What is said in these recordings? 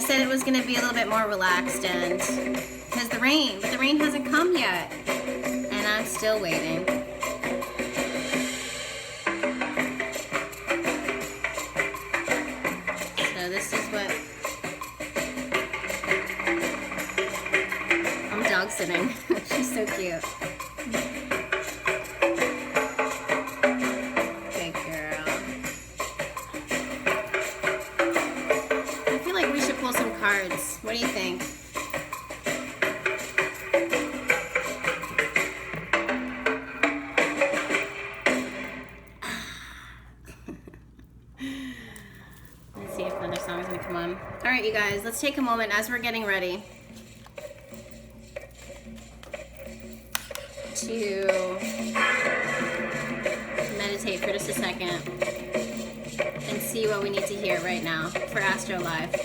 said it was going to be a little bit more relaxed, and because the rain, but the rain hasn't come yet, and I'm still waiting. So this is what I'm dog sitting. She's so cute. Good girl. I feel like we should pull some cards. What do you think? Let's see if another song's gonna come on. All right, you guys, let's take a moment as we're getting ready to meditate for just a second and see what we need to hear right now for Astro Live.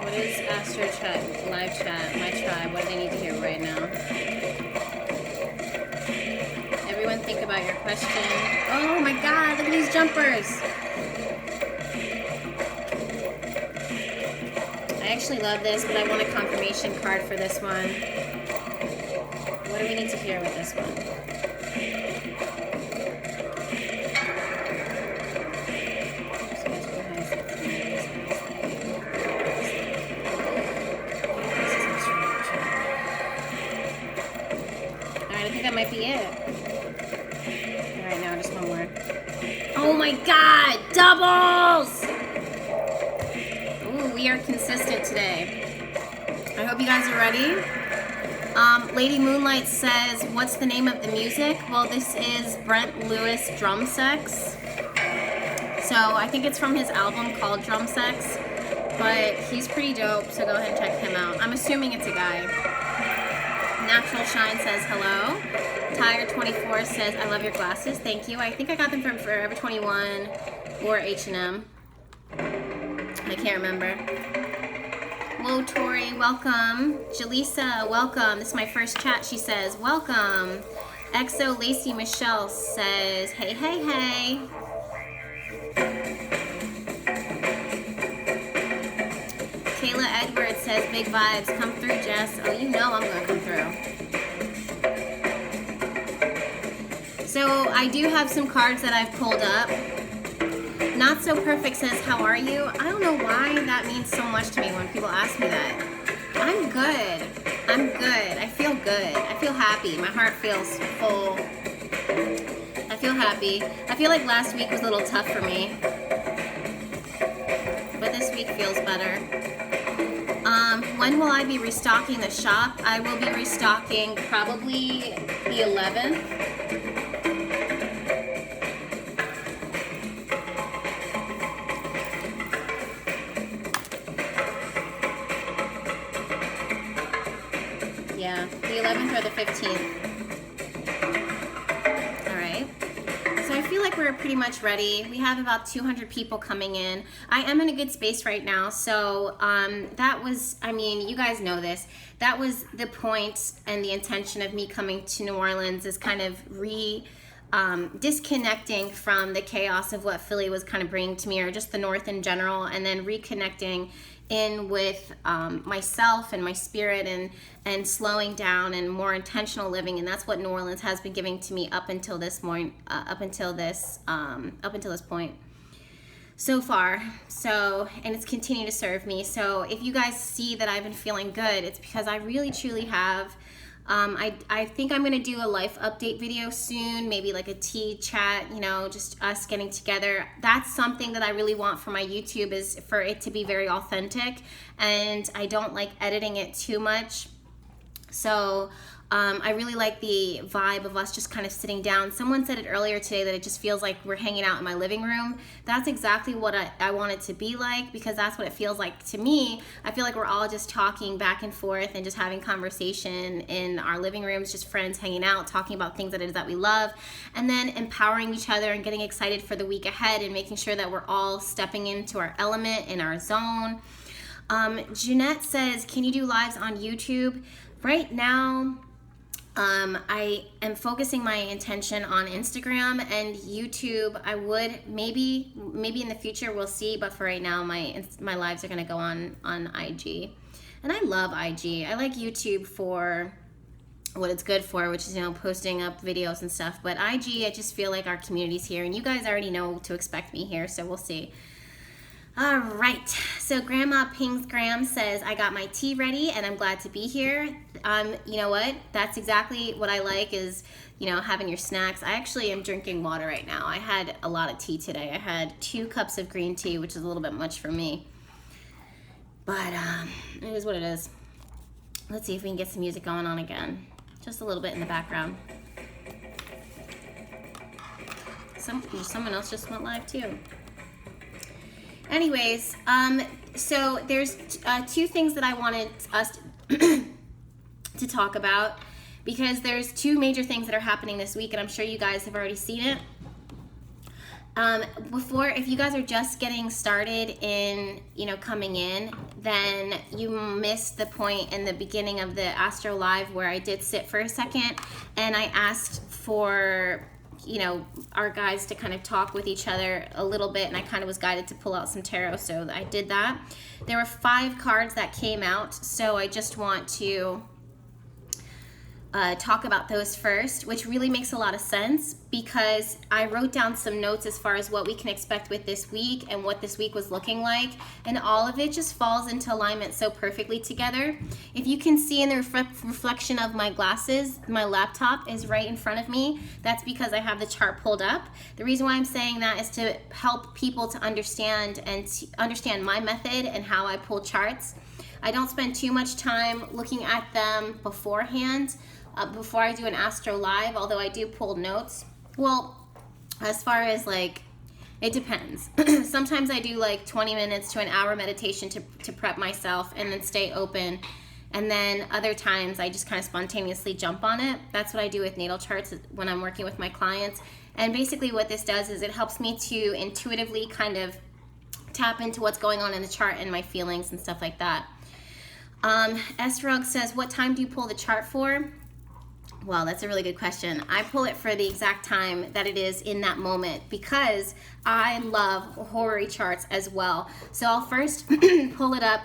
What is Astro Chat, live chat, my tribe? What do they need to hear right now? Everyone think about your question. Oh my God, look at these jumpers. I actually love this, but I want a confirmation card for this one. What do we need to hear with this one? I think that might be it. All right, now just one more. Oh my God, doubles! Ooh, we are consistent today. I hope you guys are ready. Lady Moonlight says, what's the name of the music? Well, this is Brent Lewis Drum Sex. So I think it's from his album called Drum Sex, but he's pretty dope, so go ahead and check him out. I'm assuming it's a guy. Natural Shine says hello. Tiger24 says, I love your glasses. Thank you. I think I got them from Forever 21 or H&M. I can't remember. Whoa, Tori, welcome. Jaleesa, welcome. This is my first chat. She says, welcome. Exo Lacey Michelle says, hey, hey, hey. Kayla Edwards says, big vibes. Come through, Jess. Oh, you know I'm going to come through. So I do have some cards that I've pulled up. Not So Perfect says, how are you? I don't know why that means so much to me when people ask me that. I'm good. I'm good. I feel good. I feel happy. My heart feels full. I feel happy. I feel like last week was a little tough for me, but this week feels better. When will I be restocking the shop? I will be restocking probably the 11th. Yeah, the 11th or the 15th. All right. So I feel like we're pretty much ready. We have about 200 people coming in. I am in a good space right now. So that was, I mean, you guys know this. That was the point and the intention of me coming to New Orleans, is kind of disconnecting from the chaos of what Philly was kind of bringing to me, or just the North in general, and then reconnecting in with myself and my spirit, and slowing down and more intentional living. And that's what New Orleans has been giving to me up until this point, up until this point so far. So, and it's continuing to serve me. So if you guys see that I've been feeling good, it's because I really truly have. I think I'm gonna do a life update video soon, maybe like a tea chat, you know, just us getting together. That's something that I really want for my YouTube, is for it to be very authentic, and I don't like editing it too much. So I really like the vibe of us just kind of sitting down. Someone said it earlier today that it just feels like we're hanging out in my living room. That's exactly what I want it to be like, because that's what it feels like to me. I feel like we're all just talking back and forth and just having conversation in our living rooms, just friends hanging out, talking about things that it is that we love, and then empowering each other and getting excited for the week ahead and making sure that we're all stepping into our element, in our zone. Jeanette says, can you do lives on YouTube? Right now, I am focusing my intention on Instagram and YouTube. I would maybe in the future, we'll see, but for right now my lives are going to go on IG. And I love IG. I like YouTube for what it's good for, which is, you know, posting up videos and stuff. But IG, I just feel like our community's here, and you guys already know to expect me here, so we'll see. All right, so Grandma Pings Graham says, I got my tea ready and I'm glad to be here. You know what? That's exactly what I like, is, you know, having your snacks. I actually am drinking water right now. I had a lot of tea today. I had 2 cups of green tea, which is a little bit much for me. But it is what it is. Let's see if we can get some music going on again. Just a little bit in the background. Someone else just went live too. Anyways, so there's 2 things that I wanted us to talk about, because there's 2 major things that are happening this week, and I'm sure you guys have already seen it. If you guys are just getting started in, you know, coming in, then you missed the point in the beginning of the Astro Live where I did sit for a second and I asked for, you know, our guys to kind of talk with each other a little bit, and I kind of was guided to pull out some tarot, so I did that. There were 5 cards that came out, so I just want to talk about those first, which really makes a lot of sense, because I wrote down some notes as far as what we can expect with this week and what this week was looking like, and all of it just falls into alignment so perfectly together. If you can see in the reflection of my glasses, my laptop is right in front of me. That's because I have the chart pulled up. The reason why I'm saying that is to help people to understand my method and how I pull charts. I don't spend too much time looking at them beforehand, before I do an Astro Live, although I do pull notes. Well, as far as like, it depends. Sometimes I do like 20 minutes to an hour meditation to prep myself and then stay open. And then other times I just kind of spontaneously jump on it. That's what I do with natal charts when I'm working with my clients. And basically what this does is it helps me to intuitively kind of tap into what's going on in the chart and my feelings and stuff like that. S-Rug says, what time do you pull the chart for? Well, that's a really good question. I pull it for the exact time that it is in that moment, because I love horary charts as well. So I'll first pull it up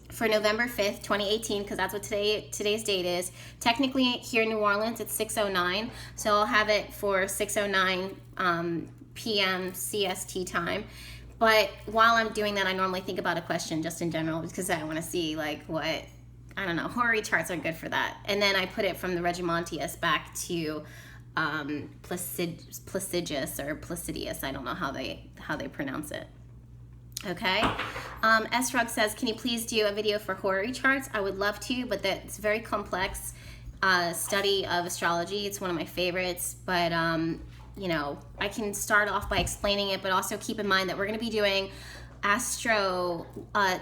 for November 5th, 2018, because that's what today's date is. Technically here in New Orleans, it's 6:09, so I'll have it for 6:09 p.m. CST time. But while I'm doing that, I normally think about a question just in general, because I want to see like what, I don't know, horary charts are good for that. And then I put it from the Regimontius back to Placidius or Placidius. I don't know how they pronounce it. Okay. S-Rug says, can you please do a video for horary charts? I would love to, but that's very complex study of astrology. It's one of my favorites, but you know, I can start off by explaining it, but also keep in mind that we're going to be doing Astro,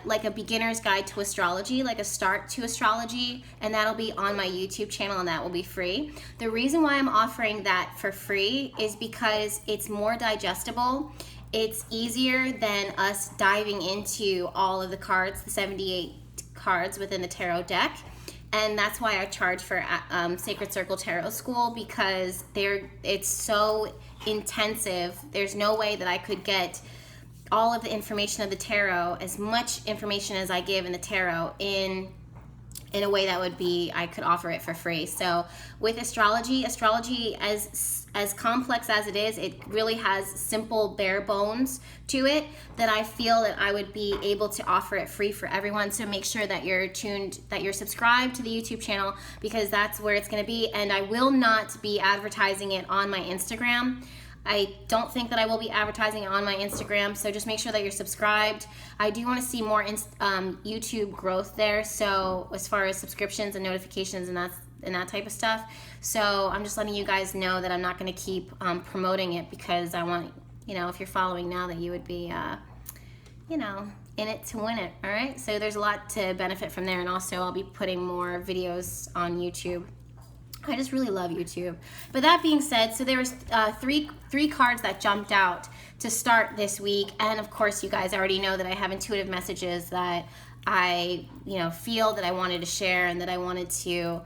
like a beginner's guide to astrology, like a start to astrology, and that'll be on my YouTube channel, and that will be free. The reason why I'm offering that for free is because it's more digestible. It's easier than us diving into all of the cards, the 78 cards within the tarot deck. And that's why I charge for Sacred Circle Tarot School, because it's so intensive. There's no way that I could get all of the information of the tarot, as much information as I give in the tarot, in a way that would be, I could offer it for free. So with astrology as complex as it is, it really has simple bare bones to it that I feel that I would be able to offer it free for everyone. So make sure that you're subscribed to the YouTube channel, because that's where it's going to be. And I will not be advertising it on my Instagram. I don't think that I will be advertising it on my Instagram, so just make sure that you're subscribed. I do want to see more YouTube growth there, so as far as subscriptions and notifications and and that type of stuff. So I'm just letting you guys know that I'm not going to keep promoting it, because I want, you know, if you're following now, that you would be, you know, in it to win it. All right. So there's a lot to benefit from there. And also I'll be putting more videos on YouTube. I just really love YouTube. But that being said, so there was three cards that jumped out to start this week. And of course, you guys already know that I have intuitive messages that I, you know, feel that I wanted to share and that I wanted to,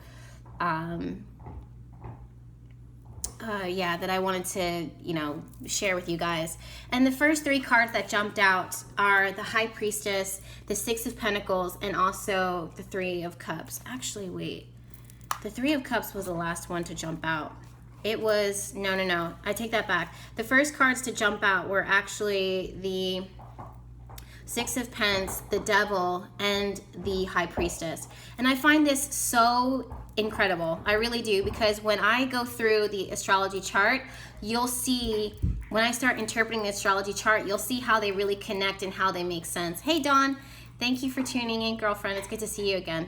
that I wanted to, you know, share with you guys. And the first three cards that jumped out are the High Priestess, the Six of Pentacles, and also the Three of Cups. Actually, wait. The Three of Cups was the last one to jump out. It was, no, I take that back. The first cards to jump out were actually the Six of Pentacles, the Devil, and the High Priestess. And I find this so incredible. I really do, because when I go through the astrology chart, you'll see, when I start interpreting the astrology chart, you'll see how they really connect and how they make sense. Hey, Dawn, thank you for tuning in, girlfriend. It's good to see you again.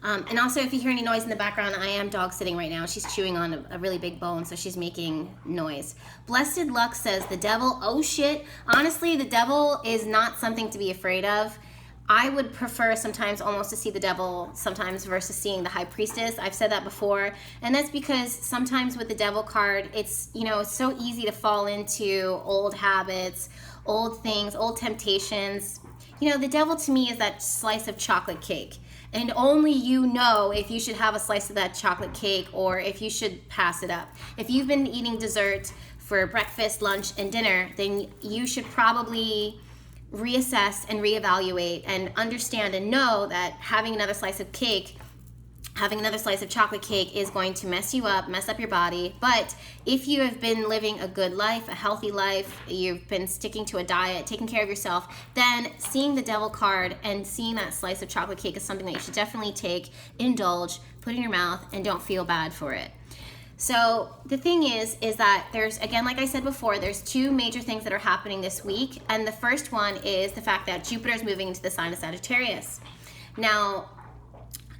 And also, if you hear any noise in the background, I am dog sitting right now. She's chewing on a really big bone, so she's making noise. Blessed Luck says the devil. Oh shit. Honestly, the devil is not something to be afraid of. I would prefer sometimes almost to see the devil sometimes versus seeing the High Priestess. I've said that before. And that's because sometimes with the devil card, it's, you know, it's so easy to fall into old habits, old things, old temptations. You know, the devil to me is that slice of chocolate cake. And only you know if you should have a slice of that chocolate cake or if you should pass it up. If you've been eating dessert for breakfast, lunch, and dinner, then you should probably reassess and reevaluate and understand and know that having another slice of cake, having another slice of chocolate cake is going to mess you up, mess up your body. But if you have been living a good life, a healthy life, you've been sticking to a diet, taking care of yourself, then seeing the devil card and seeing that slice of chocolate cake is something that you should definitely take, indulge, put in your mouth, and don't feel bad for it. So the thing is that there's, again, like I said before, there's two major things that are happening this week. And the first one is the fact that Jupiter is moving into the sign of Sagittarius. Now,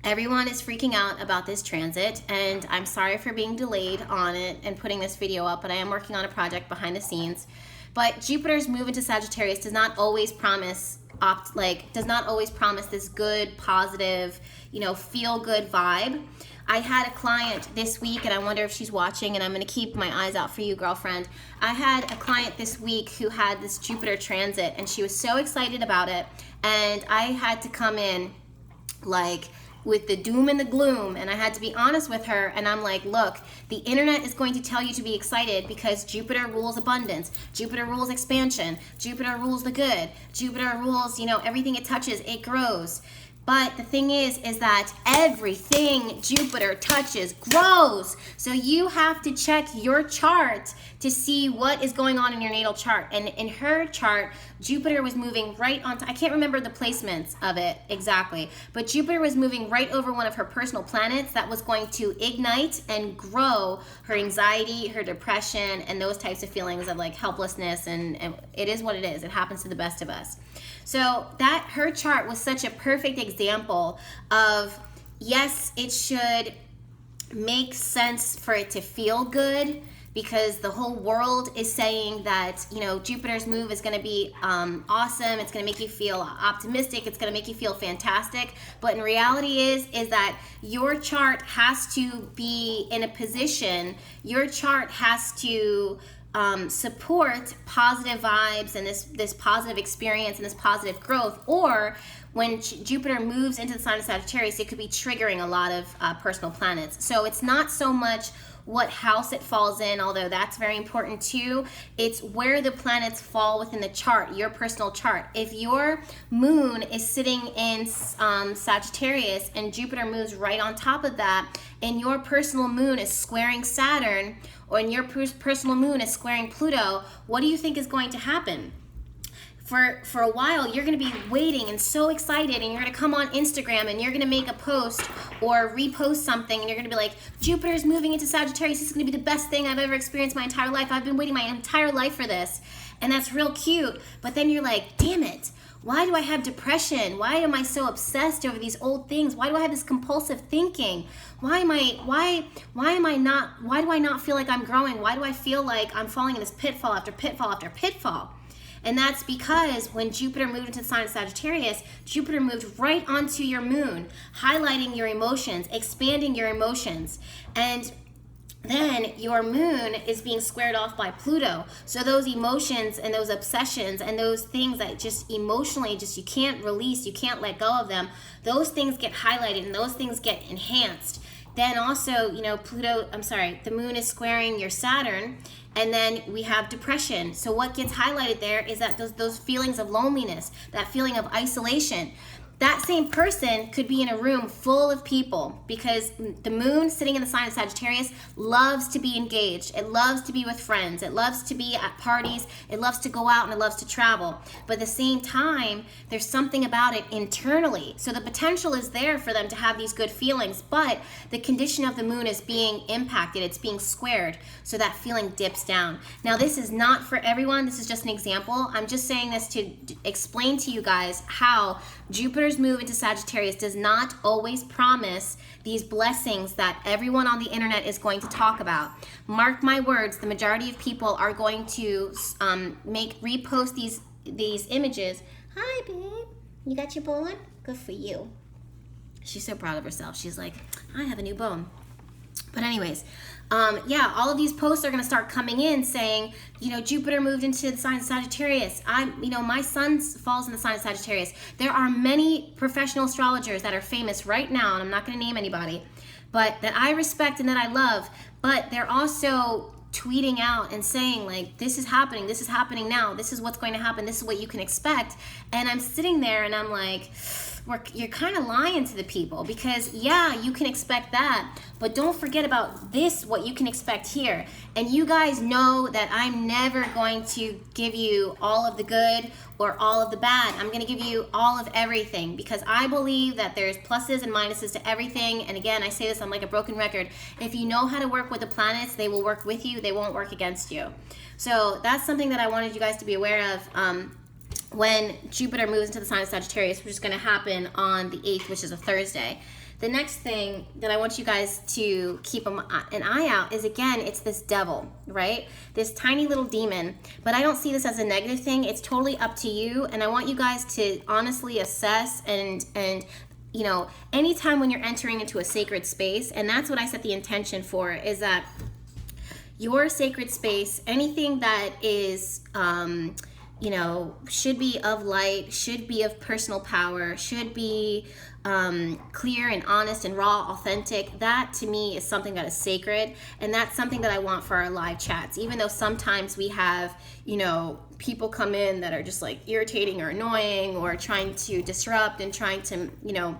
everyone is freaking out about this transit, and I'm sorry for being delayed on it and putting this video up, but I am working on a project behind the scenes. But Jupiter's move into Sagittarius does not always promise this good, positive, you know, feel good vibe. I had a client this week, and I wonder if she's watching, and I'm going to keep my eyes out for you, girlfriend. I had a client this week who had this Jupiter transit, and she was so excited about it, and I had to come in like with the doom and the gloom, and I had to be honest with her, and I'm like, look, the internet is going to tell you to be excited because Jupiter rules abundance, Jupiter rules expansion, Jupiter rules the good, Jupiter rules, you know, everything it touches, it grows. But the thing is that everything Jupiter touches grows. So you have to check your chart to see what is going on in your natal chart. And in her chart, Jupiter was moving right on, I can't remember the placements of it exactly, but Jupiter was moving right over one of her personal planets that was going to ignite and grow her anxiety, her depression, and those types of feelings of like helplessness. And it is what it is. It happens to the best of us. So that her chart was such a perfect example of, yes, it should make sense for it to feel good because the whole world is saying that, you know, Jupiter's move is going to be awesome. It's going to make you feel optimistic. It's going to make you feel fantastic. But in reality is that your chart has to be in a position, your chart has to support positive vibes and this positive experience and this positive growth. Or when Jupiter moves into the sign of Sagittarius, it could be triggering a lot of personal planets. So it's not so much what house it falls in, although that's very important too. It's where the planets fall within the chart, your personal chart. If your moon is sitting in Sagittarius and Jupiter moves right on top of that, and your personal moon is squaring Saturn, or in your personal moon is squaring Pluto, what do you think is going to happen? For a while, you're going to be waiting and so excited, and you're going to come on Instagram and you're going to make a post or repost something, and you're going to be like, Jupiter's moving into Sagittarius. This is going to be the best thing I've ever experienced my entire life. I've been waiting my entire life for this. And that's real cute. But then you're like, damn it. Why do I have depression? Why am I so obsessed over these old things? Why do I have this compulsive thinking? Why do I not feel like I'm growing? Why do I feel like I'm falling in this pitfall after pitfall after pitfall? And that's because when Jupiter moved into the sign of Sagittarius, Jupiter moved right onto your moon, highlighting your emotions, expanding your emotions. And then your moon is being squared off by Pluto. So those emotions and those obsessions and those things that just emotionally just you can't release, you can't let go of them, those things get highlighted and those things get enhanced. Then also, you know, the moon is squaring your Saturn, and then we have depression. So what gets highlighted there is that those feelings of loneliness, that feeling of isolation. That same person could be in a room full of people, because the moon sitting in the sign of Sagittarius loves to be engaged. It loves to be with friends. It loves to be at parties. It loves to go out and it loves to travel. But at the same time, there's something about it internally. So the potential is there for them to have these good feelings, but the condition of the moon is being impacted. It's being squared. So that feeling dips down. Now, this is not for everyone. This is just an example. I'm just saying this to explain to you guys how Jupiter's move into Sagittarius does not always promise these blessings that everyone on the internet is going to talk about. Mark my words, the majority of people are going to repost these images. Hi, babe. You got your bone? Good for you. She's so proud of herself. She's like, I have a new bone. But anyways, yeah, all of these posts are going to start coming in saying, you know, Jupiter moved into the sign of Sagittarius. My sun falls in the sign of Sagittarius. There are many professional astrologers that are famous right now, and I'm not going to name anybody, but that I respect and that I love, but they're also tweeting out and saying, like, this is happening now, this is what's going to happen, this is what you can expect. And I'm sitting there and I'm like, you're kind of lying to the people, because yeah, you can expect that, but don't forget about this, what you can expect here. And you guys know that I'm never going to give you all of the good or all of the bad. I'm going to give you all of everything, because I believe that there's pluses and minuses to everything. And again, I say this, I'm like a broken record. If you know how to work with the planets, they will work with you, they won't work against you. So that's something that I wanted you guys to be aware of. When Jupiter moves into the sign of Sagittarius, which is going to happen on the 8th, which is a Thursday. The next thing that I want you guys to keep an eye out is, again, it's this devil, right? This tiny little demon. But I don't see this as a negative thing. It's totally up to you. And I want you guys to honestly assess and you know, anytime when you're entering into a sacred space, and that's what I set the intention for, is that your sacred space, anything that is, you know, should be of light, should be of personal power, should be clear and honest and raw, authentic. That to me is something that is sacred, and that's something that I want for our live chats. Even though sometimes we have, you know, people come in that are just like irritating or annoying or trying to disrupt and trying to, you know,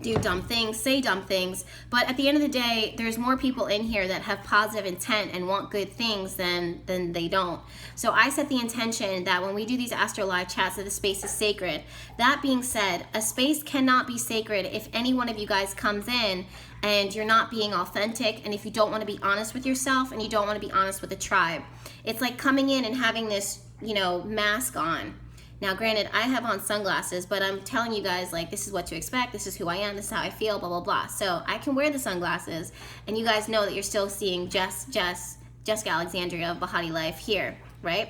do dumb things, say dumb things, but at the end of the day, there's more people in here that have positive intent and want good things than they don't. So I set the intention that when we do these Astro Live chats, that the space is sacred. That being said, a space cannot be sacred if any one of you guys comes in and you're not being authentic, and if you don't want to be honest with yourself and you don't want to be honest with the tribe. It's like coming in and having this, you know, mask on. Now, granted, I have on sunglasses, but I'm telling you guys, like, this is what to expect. This is who I am. This is how I feel, blah, blah, blah. So I can wear the sunglasses, and you guys know that you're still seeing Jessica Alexandria of Behatilife here, right?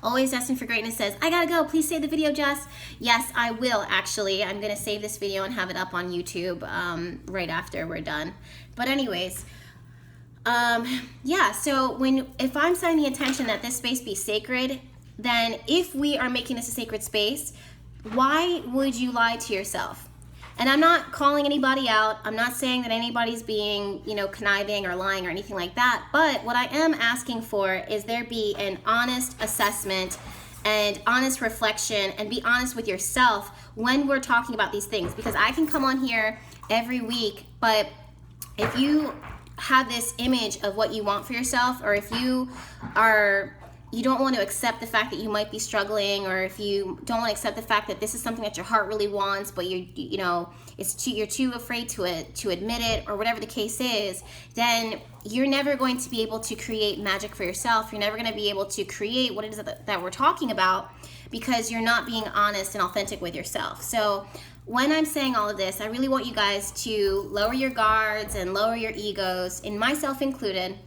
Always Destined for Greatness says, I gotta go. Please save the video, Jess. Yes, I will, actually. I'm going to save this video and have it up on YouTube right after we're done. But anyways, yeah, so if I'm setting the intention that this space be sacred, then if we are making this a sacred space, why would you lie to yourself? And I'm not calling anybody out. I'm not saying that anybody's being, you know, conniving or lying or anything like that. But what I am asking for is there be an honest assessment and honest reflection, and be honest with yourself when we're talking about these things. Because I can come on here every week, but if you have this image of what you want for yourself, or if you are you don't want to accept the fact that you might be struggling, or if you don't want to accept the fact that this is something that your heart really wants, but you know, you're too afraid to admit it, or whatever the case is, then you're never going to be able to create magic for yourself. You're never going to be able to create what it is that we're talking about, because you're not being honest and authentic with yourself. So when I'm saying all of this, I really want you guys to lower your guards and lower your egos, and myself included,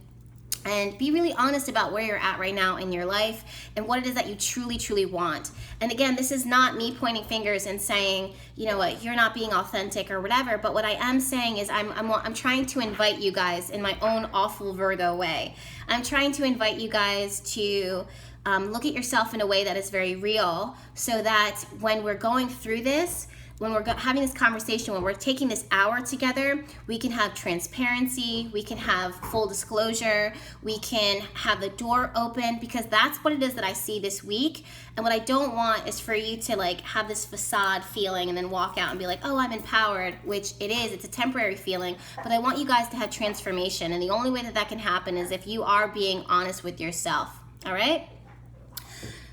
and be really honest about where you're at right now in your life and what it is that you truly, truly want. And again, this is not me pointing fingers and saying, you know what, you're not being authentic or whatever, but what I am saying is I'm trying to invite you guys in my own awful Virgo way. I'm trying to invite you guys to look at yourself in a way that is very real, so that when we're going through this, when we're having this conversation, when we're taking this hour together, we can have transparency, we can have full disclosure, we can have the door open, because that's what it is that I see this week. And what I don't want is for you to like have this facade feeling and then walk out and be like, oh, I'm empowered, which it is, it's a temporary feeling, but I want you guys to have transformation. And the only way that can happen is if you are being honest with yourself, all right?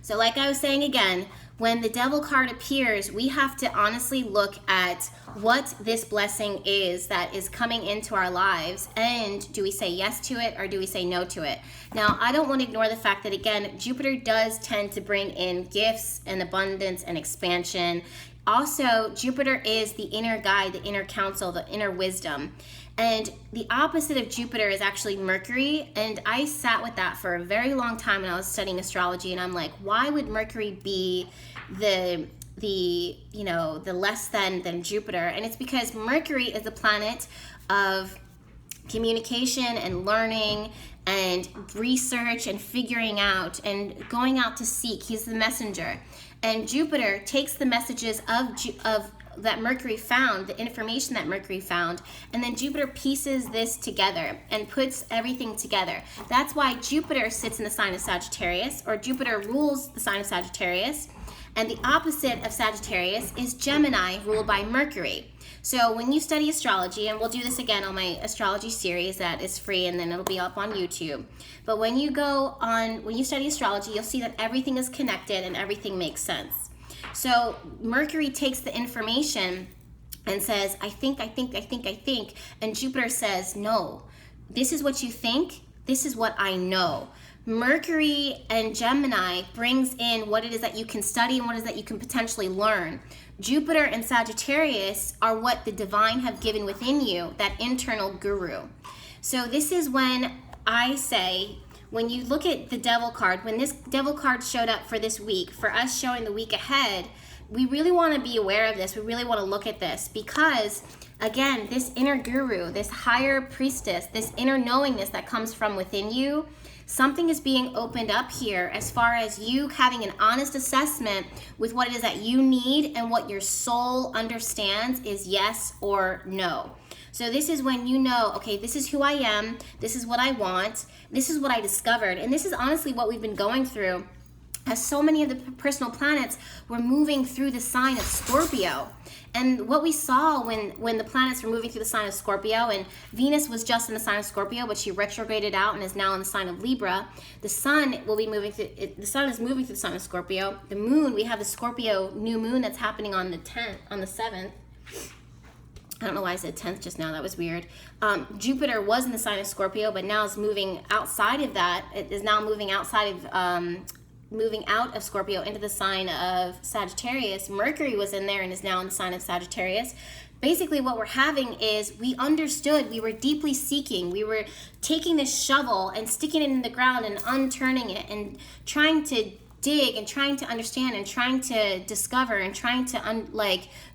So like I was saying again, when the Devil card appears, we have to honestly look at what this blessing is that is coming into our lives, and do we say yes to it or do we say no to it? Now, I don't want to ignore the fact that, again, Jupiter does tend to bring in gifts and abundance and expansion. Also, Jupiter is the inner guide, the inner counsel, the inner wisdom. And the opposite of Jupiter is actually Mercury, and I sat with that for a very long time when I was studying astrology, and I'm like, why would Mercury be the you know, the less than Jupiter? And it's because Mercury is the planet of communication and learning and research and figuring out and going out to seek. He's the messenger. And Jupiter takes the messages of that Mercury found, the information that Mercury found, and then Jupiter pieces this together and puts everything together. That's why Jupiter sits in the sign of Sagittarius, or Jupiter rules the sign of Sagittarius, and the opposite of Sagittarius is Gemini, ruled by Mercury. So when you study astrology, and we'll do this again on my astrology series that is free, and then it'll be up on YouTube. But when you study astrology, you'll see that everything is connected and everything makes sense. So Mercury takes the information and says, I think, and Jupiter says, no, this is what you think, this is what I know. Mercury and Gemini brings in what it is that you can study and what it is that you can potentially learn. Jupiter and Sagittarius are what the divine have given within you, that internal guru. So this is when I say, when you look at the Devil card, when this Devil card showed up for this week, for us showing the week ahead, we really want to be aware of this. We really want to look at this, because again, this inner guru, this higher priestess, this inner knowingness that comes from within you, something is being opened up here as far as you having an honest assessment with what it is that you need, and what your soul understands is yes or no. So this is when you know, okay, this is who I am, this is what I want, this is what I discovered, and this is honestly what we've been going through, as so many of the personal planets were moving through the sign of Scorpio. And what we saw when the planets were moving through the sign of Scorpio, and Venus was just in the sign of Scorpio, but she retrograded out and is now in the sign of Libra. The sun will be moving through, the sun is moving through the sign of Scorpio. The moon, we have the Scorpio new moon that's happening on the 10th, on the 7th. I don't know why I said 10th just now, that was weird. Jupiter was in the sign of Scorpio, but now is moving outside of that. It is now moving outside of, moving out of Scorpio into the sign of Sagittarius. Mercury was in there and is now in the sign of Sagittarius. Basically what we're having is, we understood, we were deeply seeking, we were taking this shovel and sticking it in the ground and unturning it and trying to dig and trying to understand and trying to discover and trying to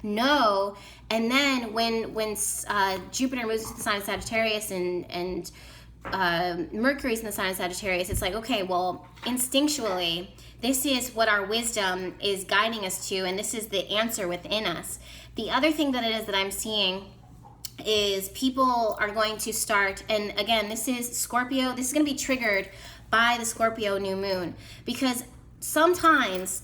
know. And then when Jupiter moves to the sign of Sagittarius and Mercury's in the sign of Sagittarius, it's like, okay, well, instinctually, this is what our wisdom is guiding us to, and this is the answer within us. The other thing that it is that I'm seeing is people are going to start, and again, this is Scorpio, this is going to be triggered by the Scorpio new moon, because sometimes,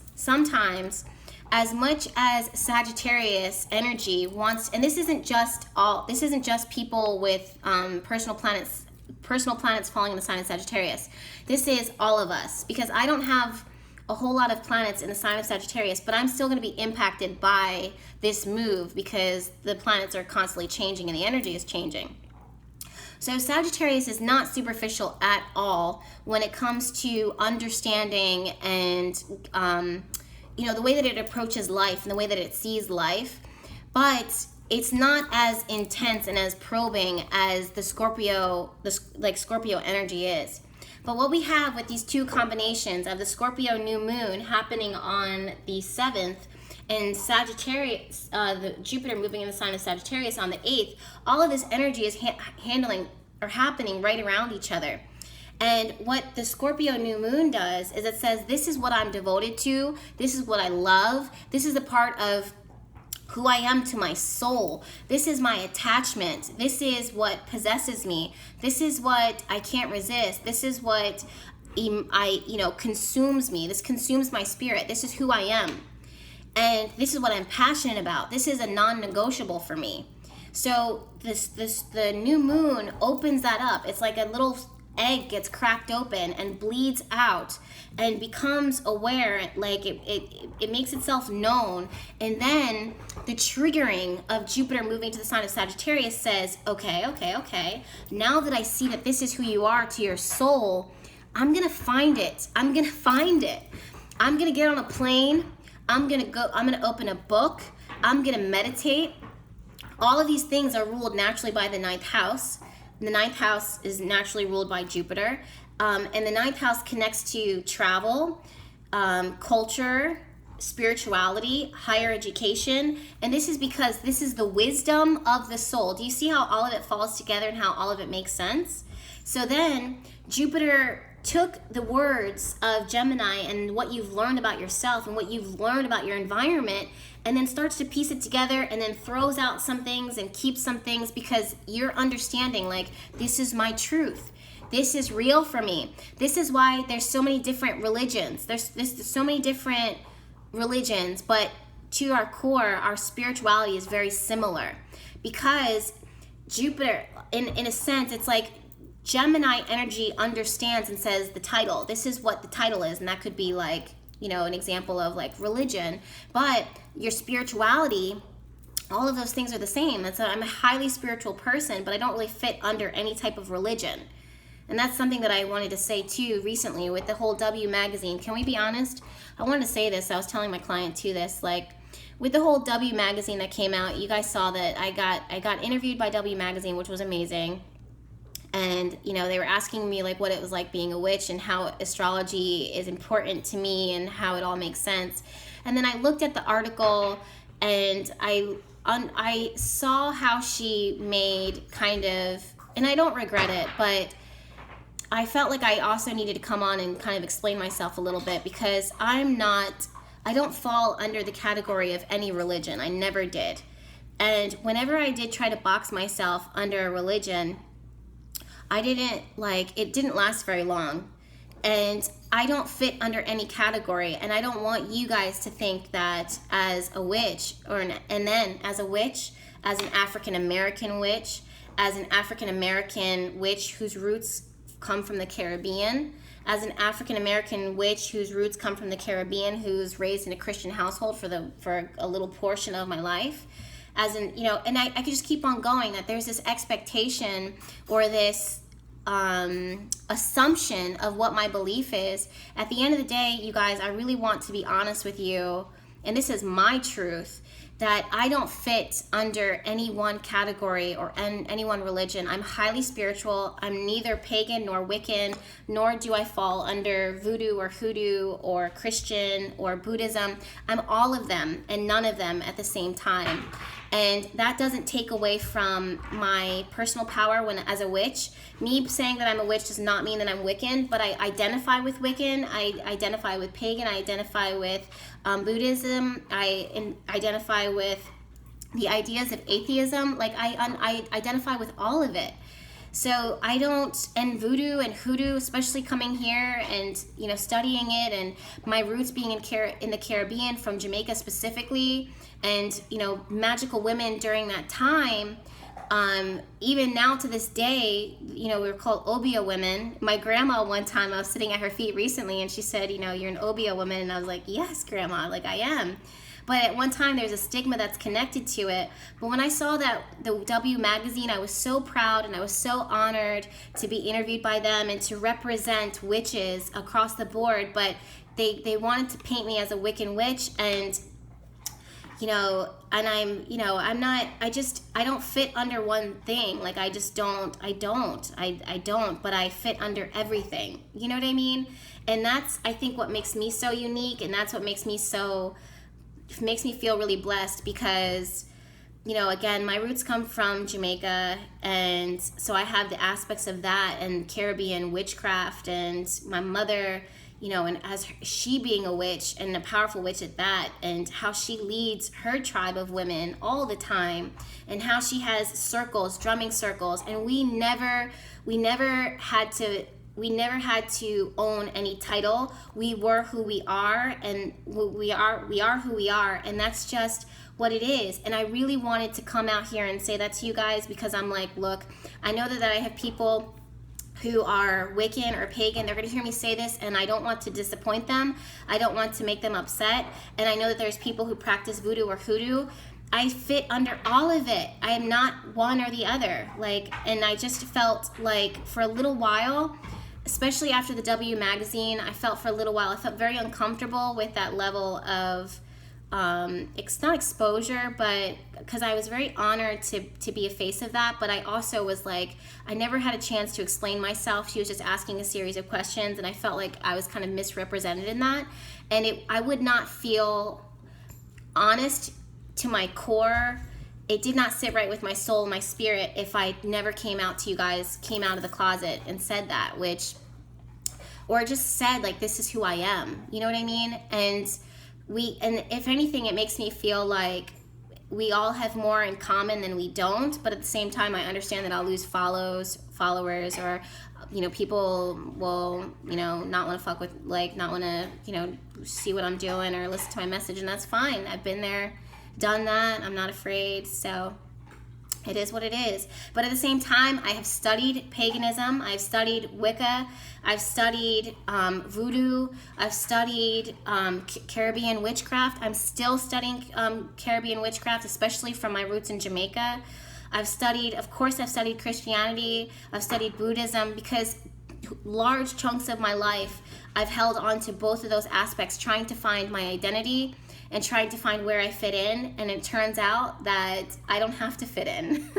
as much as Sagittarius energy wants, and this isn't just people with personal planets personal planets falling in the sign of Sagittarius. This is all of us, because I don't have a whole lot of planets in the sign of Sagittarius, but I'm still going to be impacted by this move because the planets are constantly changing and the energy is changing. So Sagittarius is not superficial at all when it comes to understanding and, the way that it approaches life and the way that it sees life. But it's not as intense and as probing as the Scorpio energy is. But what we have with these two combinations of the Scorpio new moon happening on the 7th and Sagittarius, the Jupiter moving in the sign of Sagittarius on the 8th, all of this energy is happening right around each other. And what the Scorpio new moon does is it says, this is what I'm devoted to, this is what I love, this is a part of who I am to my soul. This is my attachment. This is what possesses me. This is what I can't resist. This is what consumes me. This consumes my spirit. This is who I am. And this is what I'm passionate about. This is a non-negotiable for me. So the new moon opens that up. It's like a little egg gets cracked open and bleeds out and becomes aware, like it makes itself known. And then the triggering of Jupiter moving to the sign of Sagittarius says, okay, now that I see that this is who you are to your soul, I'm gonna find it. I'm gonna get on a plane. I'm gonna open a book. I'm gonna meditate. All of these things are ruled naturally by the 9th house. The 9th house is naturally ruled by Jupiter. And the 9th house connects to travel, culture, spirituality, higher education. And this is because this is the wisdom of the soul. Do you see how all of it falls together and how all of it makes sense? So then Jupiter took the words of Gemini and what you've learned about yourself and what you've learned about your environment, and then starts to piece it together and then throws out some things and keeps some things, because you're understanding, like, this is my truth. This is real for me. This is why there's so many different religions. There's so many different religions, but to our core, our spirituality is very similar, because Jupiter, in a sense, it's like Gemini energy understands and says the title. This is what the title is, and that could be like, an example of like religion, but your spirituality, all of those things are the same. And so I'm a highly spiritual person, but I don't really fit under any type of religion. And that's something that I wanted to say too recently with the whole W magazine. Can we be honest? I wanted to say this. I was telling my client too this, like, with the whole W magazine that came out, you guys saw that I got interviewed by W magazine, which was amazing. And, they were asking me like what it was like being a witch and how astrology is important to me and how it all makes sense. And then I looked at the article and I saw how she made kind of, and I don't regret it, but I felt like I also needed to come on and kind of explain myself a little bit, because I don't fall under the category of any religion. I never did. And whenever I did try to box myself under a religion, it didn't last very long. And I don't fit under any category, and I don't want you guys to think that as a witch, and then as a witch, as an African American witch, as an African American witch whose roots come from the Caribbean, as an African American witch whose roots come from the Caribbean, who's raised in a Christian household for a little portion of my life, and I could just keep on going, that there's this expectation or this assumption of what my belief is. At the end of the day, you guys, I really want to be honest with you, and this is my truth, that I don't fit under any one category or any one religion. I'm highly spiritual. I'm neither pagan nor Wiccan, nor do I fall under voodoo or hoodoo or Christian or Buddhism. I'm all of them and none of them at the same time. And that doesn't take away from my personal power as a witch. Me saying that I'm a witch does not mean that I'm Wiccan, but I identify with Wiccan, I identify with pagan, I identify with Buddhism, I identify with the ideas of atheism. Like I identify with all of it. So I don't, and voodoo and hoodoo, especially coming here and, studying it, and my roots being in the Caribbean, from Jamaica specifically, and, magical women during that time, Even now to this day, you know, we were called Obia women. My grandma, one time I was sitting at her feet recently and she said, you know, you're an Obia woman. And I was like, yes, grandma, like I am. But at one time there's a stigma that's connected to it. But when I saw that the W magazine, I was so proud and I was so honored to be interviewed by them and to represent witches across the board. But they wanted to paint me as a Wiccan witch, and you know, and I don't fit under one thing. Like I don't, but I fit under everything. You know what I mean? And that's, I think, what makes me so unique, and that's what makes me feel really blessed, because, you know, again, my roots come from Jamaica, and so I have the aspects of that and Caribbean witchcraft, and my mother, you know, and as she being a witch and a powerful witch at that, and how she leads her tribe of women all the time, and how she has circles, drumming circles, and we never had to own any title. We were who we are, and we are who we are, and that's just what it is. And I really wanted to come out here and say that to you guys, because I'm like, look, I know that I have people who are Wiccan or pagan. They're going to hear me say this, and I don't want to disappoint them. I don't want to make them upset. And I know that there's people who practice voodoo or hoodoo. I fit under all of it. I am not one or the other. Like, and I just felt like for a little while, especially after the W magazine, I felt very uncomfortable with that level of it's not exposure, but because I was very honored to be a face of that. But I also was like, I never had a chance to explain myself. She was just asking a series of questions, and I felt like I was kind of misrepresented in that, and I would not feel honest to my core. It did not sit right with my soul, my spirit, if I never came out to you guys, came out of the closet and said that, or just said like, this is who I am. You know what I mean? And if anything, it makes me feel like we all have more in common than we don't. But at the same time, I understand that I'll lose followers, or, you know, people will, you know, not want to fuck with, like, not want to, you know, see what I'm doing or listen to my message, and that's fine. I've been there, done that. I'm not afraid. So it is what it is. But at the same time, I have studied paganism. I've studied Wicca. I've studied voodoo. I've studied Caribbean witchcraft. I'm still studying Caribbean witchcraft, especially from my roots in Jamaica. I've studied Christianity. I've studied Buddhism, because large chunks of my life, I've held on to both of those aspects, trying to find my identity and trying to find where I fit in. And it turns out that I don't have to fit in.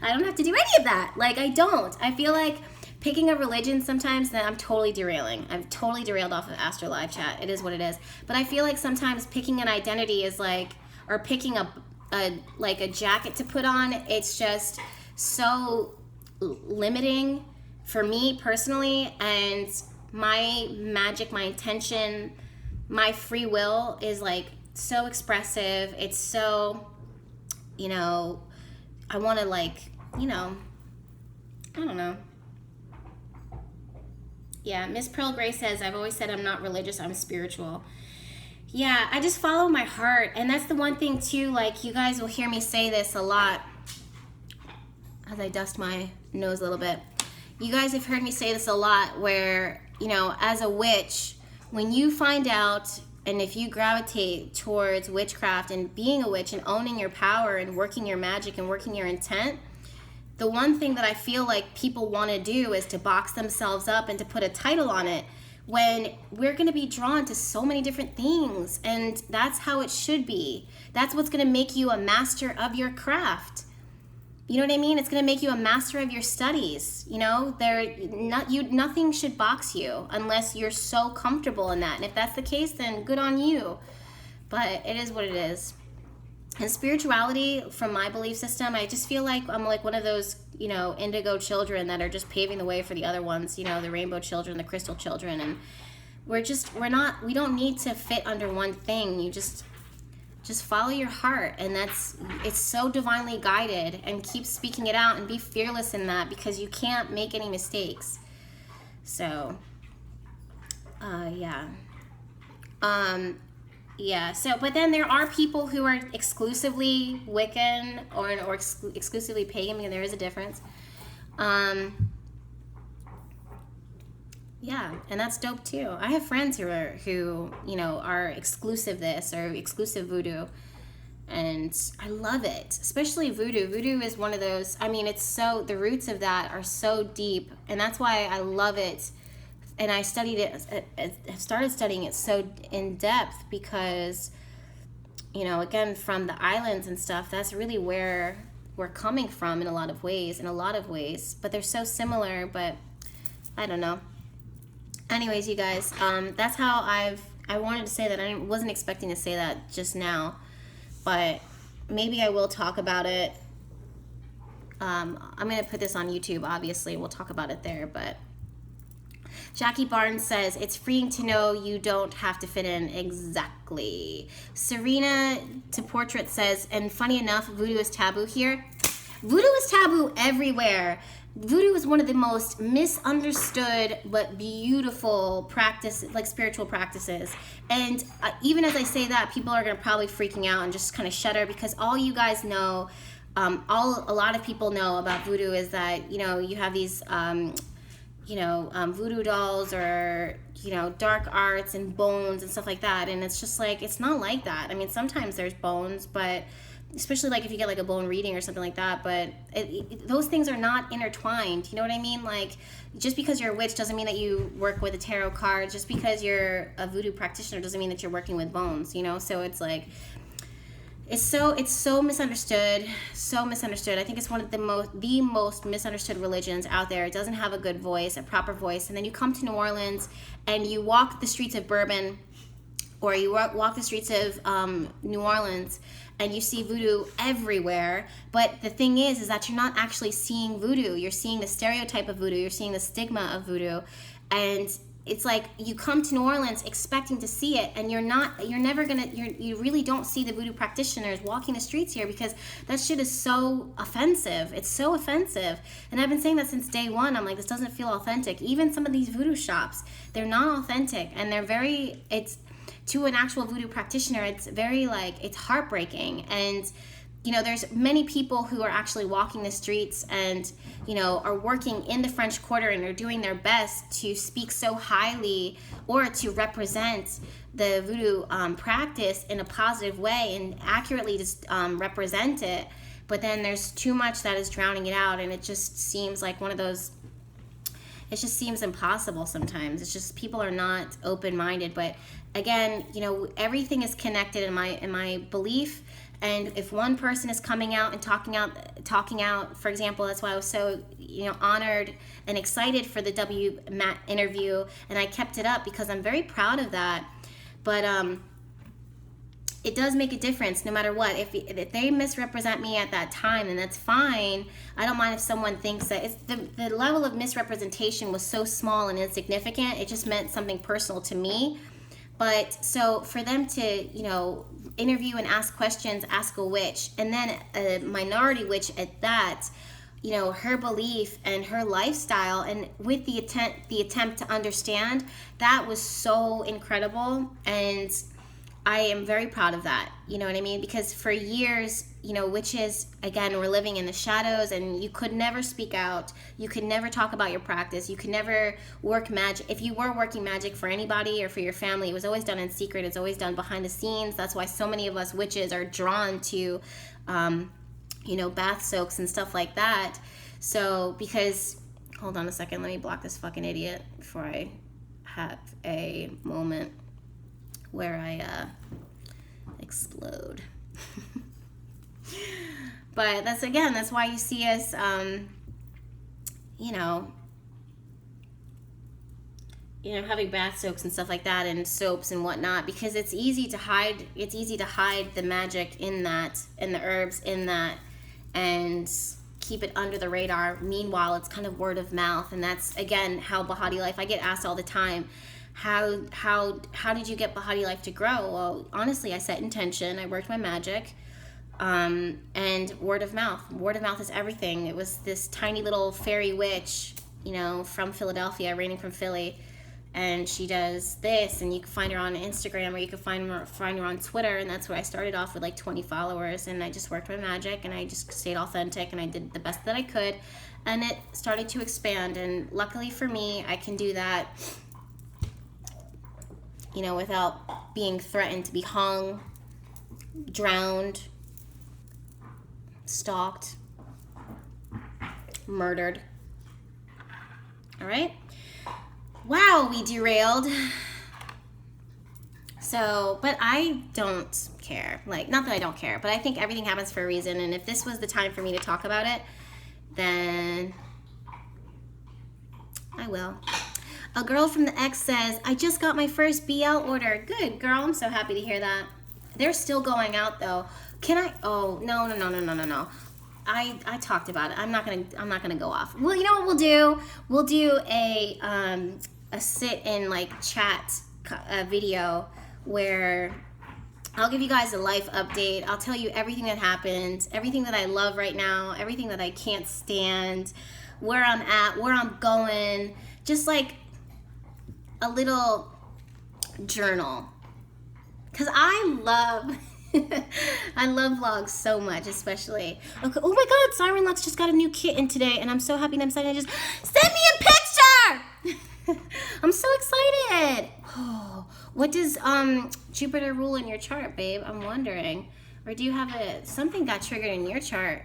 I don't have to do any of that. Like, I don't. I feel like picking a religion sometimes, that I'm totally derailing. I've totally derailed off of Astro Live Chat. It is what it is. But I feel like sometimes picking an identity is like, or picking a jacket to put on, it's just so limiting for me personally. And my magic, my intention, my free will is like so expressive. It's so, you know, I want to, like, you know, I don't know. Yeah, Miss Pearl Gray says, I've always said I'm not religious, I'm spiritual. Yeah, I just follow my heart. And that's the one thing too, like, you guys will hear me say this a lot as I dust my nose a little bit. You guys have heard me say this a lot, where, you know, as a witch, when you find out, and if you gravitate towards witchcraft and being a witch and owning your power and working your magic and working your intent, the one thing that I feel like people want to do is to box themselves up and to put a title on it, when we're going to be drawn to so many different things. And that's how it should be. That's what's going to make you a master of your craft. You know what I mean? It's going to make you a master of your studies. You know, nothing should box you unless you're so comfortable in that. And if that's the case, then good on you. But it is what it is. And spirituality, from my belief system, I just feel like I'm like one of those, you know, indigo children that are just paving the way for the other ones, you know, the rainbow children, the crystal children. And we don't need to fit under one thing. You just follow your heart, and it's so divinely guided, and keep speaking it out and be fearless in that, because you can't make any mistakes. So, yeah. Yeah, so, but then there are people who are exclusively Wiccan or exclusively pagan, because there is a difference. Yeah, and that's dope too. I have friends who you know, are exclusive this or exclusive voodoo, and I love it, especially voodoo. Voodoo is one of those, I mean, it's so, the roots of that are so deep, and that's why I love it. And I studied it, I started studying it so in depth because, you know, again, from the islands and stuff, that's really where we're coming from in a lot of ways, but they're so similar, but I don't know. Anyways, you guys, that's how I wanted to say that. I wasn't expecting to say that just now, but maybe I will talk about it. I'm going to put this on YouTube, obviously. We'll talk about it there, but Jackie Barnes says, it's freeing to know you don't have to fit in. Exactly. Serena to Portrait says, and funny enough, voodoo is taboo here. Voodoo is taboo everywhere. Voodoo is one of the most misunderstood but beautiful practice, like spiritual practices. And even as I say that, people are going to probably freaking out and just kind of shudder, because all you guys know, a lot of people know about voodoo is that, you know, you have these, voodoo dolls, or, you know, dark arts and bones and stuff like that. And it's just like, it's not like that. I mean, sometimes there's bones, but especially like if you get like a bone reading or something like that, but those things are not intertwined. You know what I mean? Like, just because you're a witch doesn't mean that you work with a tarot card. Just because you're a voodoo practitioner doesn't mean that you're working with bones, you know? So it's like, it's so misunderstood, so misunderstood. I think it's one of the most misunderstood religions out there. It doesn't have a good voice, a proper voice. And then you come to New Orleans and you walk the streets of Bourbon, or you walk the streets of New Orleans, and you see voodoo everywhere. But the thing is that you're not actually seeing voodoo. You're seeing the stereotype of voodoo. You're seeing the stigma of voodoo. And it's like, you come to New Orleans expecting to see it, and you really don't see the voodoo practitioners walking the streets here, because that shit is so offensive. It's so offensive. And I've been saying that since day one. I'm like, this doesn't feel authentic. Even some of these voodoo shops, they're not authentic, and to an actual voodoo practitioner, it's very, like, it's heartbreaking. And, you know, there's many people who are actually walking the streets and, you know, are working in the French Quarter and are doing their best to speak so highly, or to represent the voodoo practice in a positive way and accurately just represent it. But then there's too much that is drowning it out, and it just seems like one of those, it just seems impossible sometimes. It's just, people are not open-minded. But again, you know, everything is connected in my belief. And if one person is coming out and talking out, for example, that's why I was so, you know, honored and excited for the W Matt interview, and I kept it up because I'm very proud of that. But it does make a difference no matter what. If they misrepresent me at that time, then that's fine. I don't mind if someone thinks that it's the level of misrepresentation was so small and insignificant. It just meant something personal to me. But so for them to, you know, interview and ask questions, ask a witch, and then a minority witch at that, you know, her belief and her lifestyle, and with the attempt to understand, that was so incredible. And I am very proud of that, you know what I mean? Because for years, you know, witches, again, were living in the shadows, and you could never speak out. You could never talk about your practice. You could never work magic. If you were working magic for anybody or for your family, it was always done in secret. It's always done behind the scenes. That's why so many of us witches are drawn to, you know, bath soaks and stuff like that. So, because, hold on a second, let me block this fucking idiot before I have a moment where I explode. But that's why you see us, you know, having bath soaks and stuff like that, and soaps and whatnot, because it's easy to hide the magic in that, and the herbs in that, and keep it under the radar. Meanwhile, it's kind of word of mouth, and that's, again, how Behatilife, I get asked all the time, how did you get Behatilife to grow? Well, honestly, I set intention, I worked my magic, and word of mouth. Word of mouth is everything. It was this tiny little fairy witch, you know, from Philadelphia, reigning from Philly, and she does this, and you can find her on Instagram, or you can find her on Twitter, and that's where I started off with like 20 followers, and I just worked my magic, and I just stayed authentic, and I did the best that I could, and it started to expand. And luckily for me, I can do that, you know, without being threatened to be hung, drowned, stalked, murdered. All right. Wow, we derailed. So, but I don't care. Like, not that I don't care, but I think everything happens for a reason. And if this was the time for me to talk about it, then I will. A girl from the X says, I just got my first BL order. Good, girl. I'm so happy to hear that. They're still going out, though. Can I? Oh, no. I talked about it. I'm not gonna go off. Well, you know what we'll do? We'll do a sit in like chat video where I'll give you guys a life update. I'll tell you everything that happened, everything that I love right now, everything that I can't stand, where I'm at, where I'm going, just like a little journal. Cause I love I love vlogs so much, especially. Okay. Oh my God, Siren Lux just got a new kitten today, and I'm so happy. And I'm excited. Just send me a picture. I'm so excited. Oh, what does Jupiter rule in your chart, babe? I'm wondering. Or do you have something got triggered in your chart?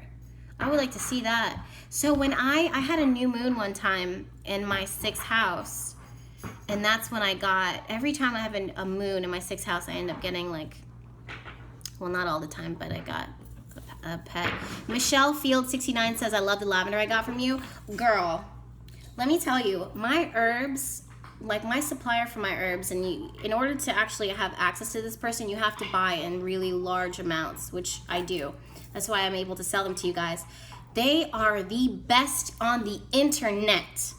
I would like to see that. So when I had a new moon one time in my 6th house, and that's when I got, every time I have a moon in my 6th house, I end up getting like, well, not all the time, but I got a pet. Michelle Field 69 says, I love the lavender I got from you. Girl, let me tell you, my herbs, like my supplier for my herbs, and in order to actually have access to this person, you have to buy in really large amounts, which I do. That's why I'm able to sell them to you guys. They are the best on the internet.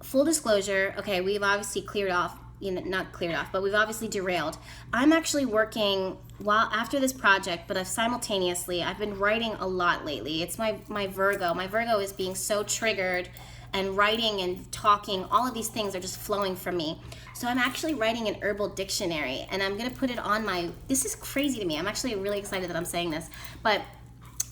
Full disclosure, okay, we've obviously cleared off, you know, not cleared off, but we've obviously derailed. I'm actually working after this project, but simultaneously, I've been writing a lot lately. It's my Virgo. My Virgo is being so triggered, and writing and talking, all of these things are just flowing from me. So I'm actually writing an herbal dictionary, and I'm gonna put it on this is crazy to me. I'm actually really excited that I'm saying this, but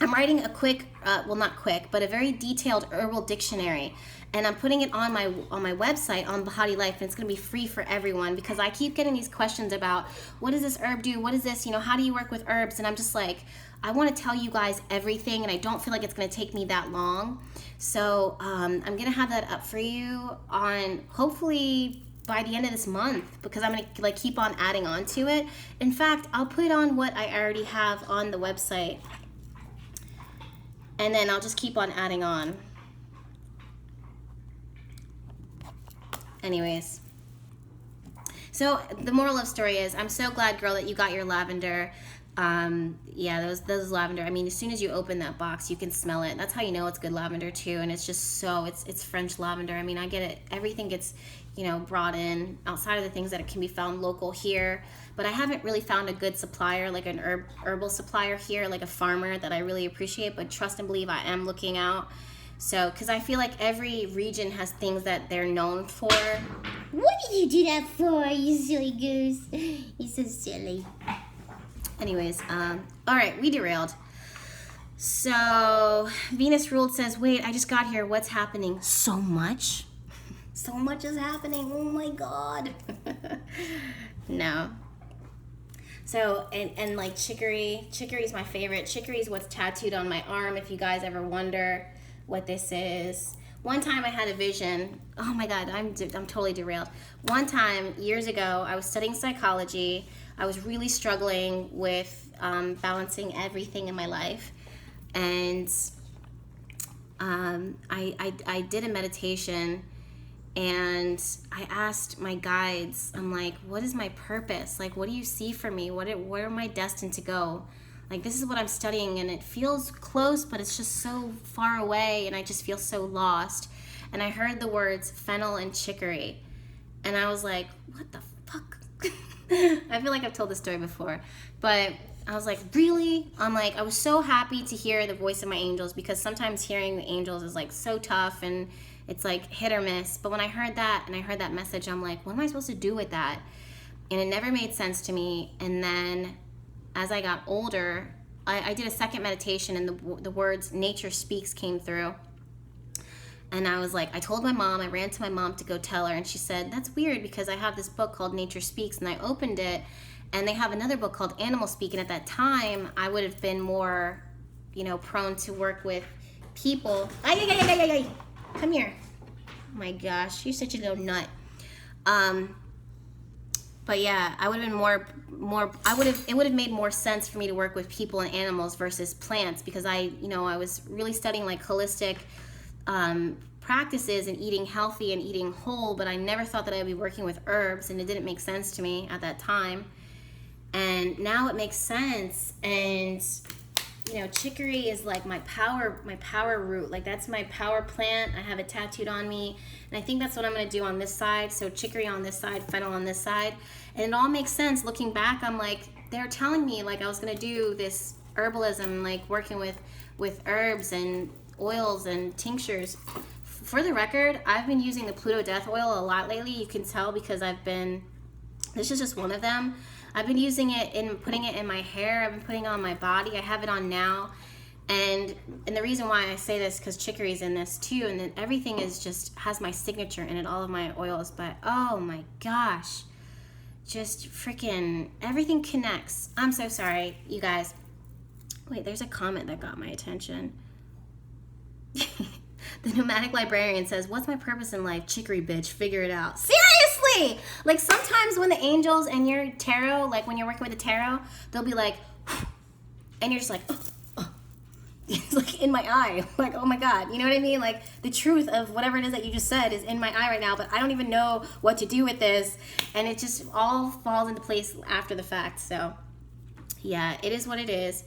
I'm writing a quick, well, not quick, but a very detailed herbal dictionary, and I'm putting it on my website on Behatilife, and it's gonna be free for everyone, because I keep getting these questions about, what does this herb do? What is this? You know, how do you work with herbs? And I'm just like, I want to tell you guys everything, and I don't feel like it's gonna take me that long. So I'm gonna have that up for you on hopefully by the end of this month, because I'm gonna like keep on adding on to it. In fact, I'll put on what I already have on the website, and then I'll just keep on adding on. Anyways, so the moral of the story is, I'm so glad, girl, that you got your lavender. Yeah, those lavender, I mean, as soon as you open that box, you can smell it. That's how you know it's good lavender too. And it's just so, it's French lavender. I mean, I get it. Everything gets, you know, brought in outside of the things that it can be found local here. But I haven't really found a good supplier, like an herbal supplier here, like a farmer that I really appreciate. But trust and believe, I am looking out. So, because I feel like every region has things that they're known for. What did you do that for, you silly goose? You're so silly. Anyways, all right, we derailed. So, Venus Ruled says, wait, I just got here. What's happening? So much? So much is happening. Oh my God. No. So, and like chicory's my favorite. Chicory's what's tattooed on my arm, if you guys ever wonder what this is. One time I had a vision. Oh my God, I'm totally derailed. One time, years ago, I was studying psychology. I was really struggling with balancing everything in my life. And I did a meditation, and I asked my guides, I'm like, what is my purpose? Like, what do you see for me? Where am I destined to go? Like, this is what I'm studying, and it feels close, but it's just so far away, and I just feel so lost. And I heard the words fennel and chicory, and I was like, what the fuck? I feel like I've told this story before, but I was like, really? I'm like, I was so happy to hear the voice of my angels, because sometimes hearing the angels is like so tough, and It's like hit or miss. But when I heard that and I heard that message, I'm like, what am I supposed to do with that? And it never made sense to me. And then as I got older, I did a second meditation, and the words nature speaks came through. And I was like, I told my mom, I ran to my mom to go tell her, and she said, that's weird because I have this book called Nature Speaks, and I opened it, and they have another book called Animal Speak, and at that time, I would have been more, you know, prone to work with people. Come here. Oh my gosh, you're such a little nut. But yeah, I would have been it would have made more sense for me to work with people and animals versus plants, because I was really studying like holistic practices and eating healthy and eating whole, but I never thought that I would be working with herbs, and it didn't make sense to me at that time. And now it makes sense. And you know, chicory is like my power root. Like that's my power plant. I have it tattooed on me, and I think that's what I'm going to do on this side. So chicory on this side, fennel on this side, and it all makes sense. Looking back, I'm like, they're telling me like I was going to do this herbalism, like working with herbs and oils and tinctures. For the record, I've been using the Pluto Death Oil a lot lately. You can tell because this is just one of them. I've been using it and putting it in my hair. I've been putting it on my body. I have it on now. And the reason why I say this, because chicory's in this too, and then everything is just has my signature in it, all of my oils. But oh my gosh, just freaking everything connects. I'm so sorry, you guys. Wait, there's a comment that got my attention. The Nomadic Librarian says, what's my purpose in life? Chicory, bitch, figure it out. Seriously! Like sometimes when the angels and your tarot, like when you're working with the tarot, they'll be like, and you're just like, it's like in my eye. Like, oh my God, you know what I mean? Like the truth of whatever it is that you just said is in my eye right now, but I don't even know what to do with this. And it just all falls into place after the fact. So yeah, it is what it is.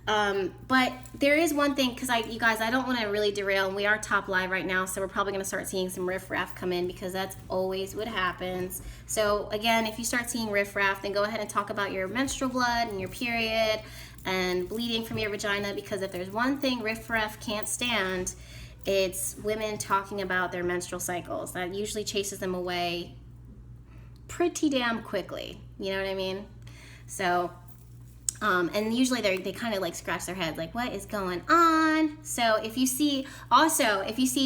But there is one thing, because you guys, I don't want to really derail, and we are top live right now, so we're probably going to start seeing some riffraff come in, because that's always what happens. So again, if you start seeing riffraff, then go ahead and talk about your menstrual blood and your period and bleeding from your vagina, because if there's one thing riffraff can't stand, it's women talking about their menstrual cycles. That usually chases them away pretty damn quickly. You know what I mean? So and usually they kind of like scratch their heads like, what is going on? So if you see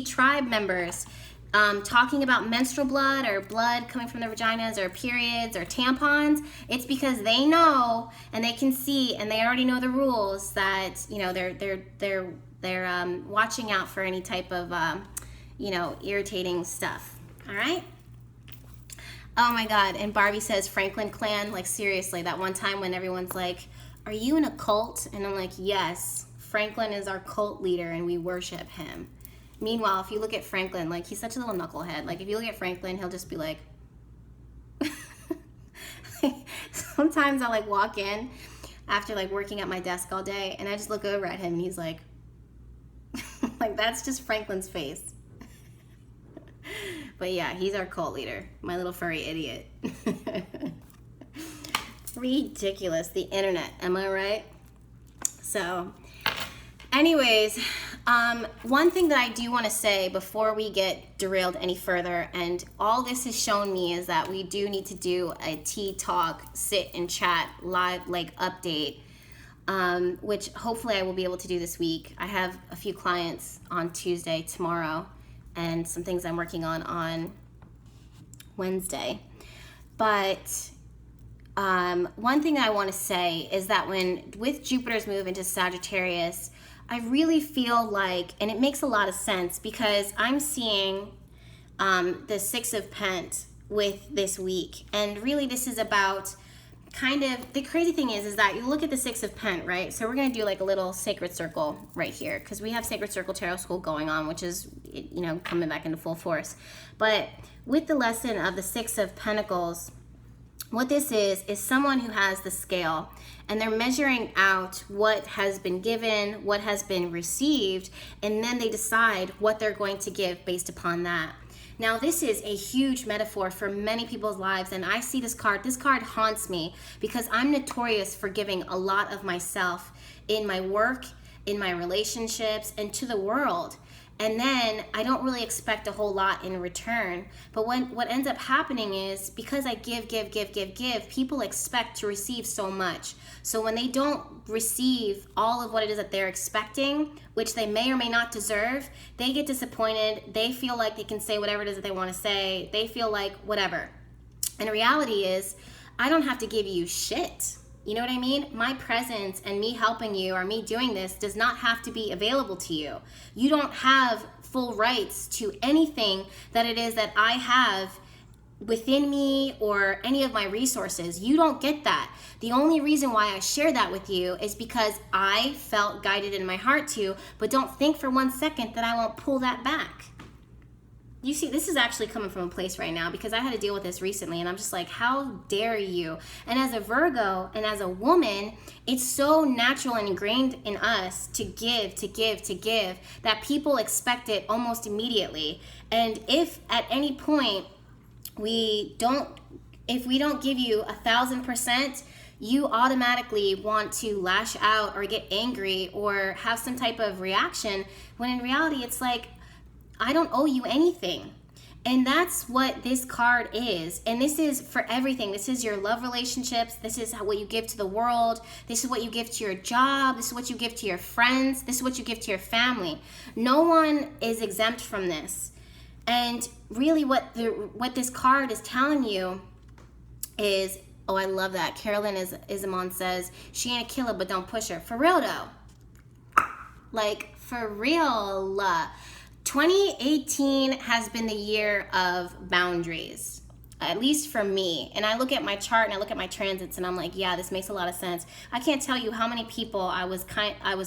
tribe members talking about menstrual blood or blood coming from their vaginas or periods or tampons, it's because they know and they can see and they already know the rules that, you know, they're watching out for any type of irritating stuff. All right. Oh my God. And Barbie says Franklin clan. Like seriously, that one time when everyone's like, are you in a cult? And I'm like, yes, Franklin is our cult leader and we worship him. Meanwhile, if you look at Franklin, like he's such a little knucklehead. Like if you look at Franklin, he'll just be like, sometimes I'll like walk in after like working at my desk all day and I just look over at him and he's like, like that's just Franklin's face. But yeah, he's our cult leader, my little furry idiot. Ridiculous, the internet, am I right? So, anyways, one thing that I do want to say before we get derailed any further, and all this has shown me is that we do need to do a tea talk, sit and chat live, like update, which hopefully I will be able to do this week. I have a few clients on Tuesday, tomorrow, and some things I'm working on Wednesday. But one thing I want to say is that with Jupiter's move into Sagittarius, I really feel like, and it makes a lot of sense because I'm seeing the Six of Pent with this week. And really this is about kind of, the crazy thing is that you look at the Six of Pent, right? So we're going to do like a little sacred circle right here because we have Sacred Circle Tarot School going on, which is, you know, coming back into full force. But with the lesson of the Six of Pentacles, what this is someone who has the scale and they're measuring out what has been given, what has been received, and then they decide what they're going to give based upon that. Now, this is a huge metaphor for many people's lives, and I see this card. This card haunts me because I'm notorious for giving a lot of myself in my work, in my relationships, and to the world. and then I don't really expect a whole lot in return. But what ends up happening is, because I give, people expect to receive so much. So when they don't receive all of what it is that they're expecting, which they may or may not deserve, they get disappointed. They feel like they can say whatever it is that they want to say. They feel like whatever. And the reality is, I don't have to give you shit. You know what I mean? My presence and me helping you or me doing this does not have to be available to you. You don't have full rights to anything that it is that I have within me or any of my resources. You don't get that. The only reason why I share that with you is because I felt guided in my heart to, but don't think for 1 second that I won't pull that back. You see, this is actually coming from a place right now because I had to deal with this recently, and I'm just like, how dare you? And as a Virgo and as a woman, it's so natural and ingrained in us to give, that people expect it almost immediately. And if at any point if we don't give you 1,000%, you automatically want to lash out or get angry or have some type of reaction, when in reality it's like, I don't owe you anything. And that's what this card is. And this is for everything. This is your love relationships. This is what you give to the world. This is what you give to your job. This is what you give to your friends. This is what you give to your family. No one is exempt from this. And really what this card is telling you is, oh, I love that. Carolyn Isamon says, she ain't a killer, but don't push her. For real though. Like, for real. 2018 has been the year of boundaries, at least for me. And I look at my chart and I look at my transits and I'm like, yeah, this makes a lot of sense. I can't tell you how many people I was